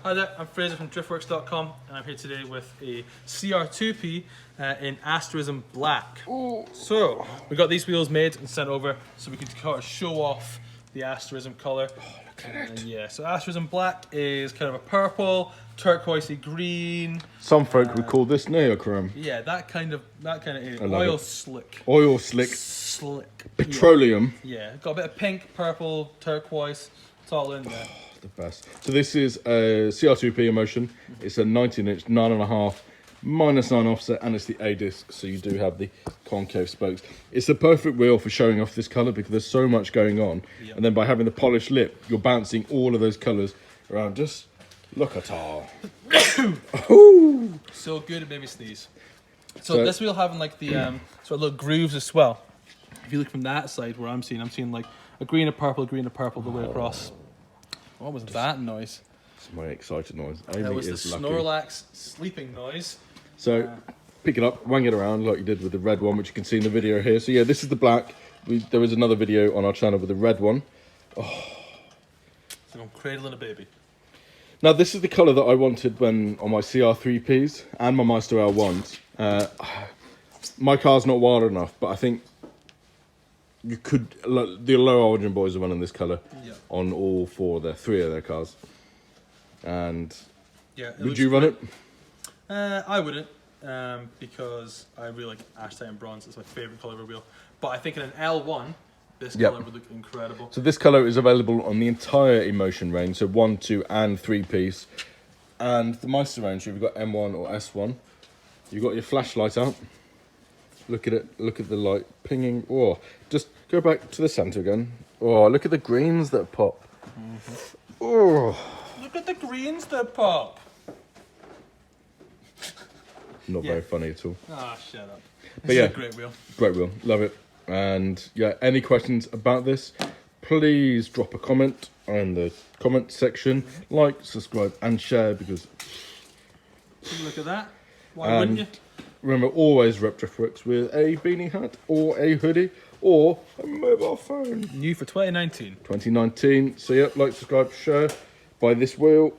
Hi there, I'm Fraser from Driftworks.com and I'm here today with a CR2P in Asterism Black. Ooh. So, we got these wheels made and sent over so we could kind of show off the Asterism colour. Oh, look at it. Yeah, so Asterism Black is kind of a purple, turquoisey green. Some folk would call this neochrome. Yeah, that kind of oil slick. Oil slick. Slick. Petroleum. Yeah, got a bit of pink, purple, turquoise, it's all in there. The best. So this is a CR2P Emotion. It's a 19-inch, 9.5, -9 offset, and it's the A disc, so you do have the concave spokes. It's the perfect wheel for showing off this colour because there's so much going on. Yep. And then by having the polished lip, you're bouncing all of those colours around. Just look at all. So good, it made me sneeze. So this wheel having like the sort of little grooves as well. If you look from that side where I'm seeing like a green and purple the way across. What was that noise? It's my excited noise. That was the Snorlax sleeping noise. So pick it up, wang it around like you did with the red one, which you can see in the video here. So yeah, this is the black. There was another video on our channel with the red one. Oh. So I'm cradling a baby. Now this is the colour that I wanted when on my CR3Ps and my Meister L1s. My car's not wild enough, but I think you could. The low origin boys are running this colour on all three of their cars. And yeah, would you run it? I wouldn't, because I really like Ashtite and Bronze. It's my favourite colour of a wheel. But I think in an L1, this colour would look incredible. So this colour is available on the entire Emotion range, so 1, 2 and 3 piece. And the Meister range, you've got M1 or S1. You've got your flashlight out. Look at it, look at the light pinging. Oh, just go back to the centre again. Oh, look at the greens that pop. Oh. Look at the greens that pop. Not very funny at all. Ah, shut up. But yeah, a great wheel. Great wheel, love it. And yeah, any questions about this, please drop a comment in the comment section. Like, subscribe and share because... Look at that. Why wouldn't you? Remember, always rep Driftworks with a beanie hat or a hoodie or a mobile phone. New for 2019. 2019. So yeah, like, subscribe, share, buy this wheel.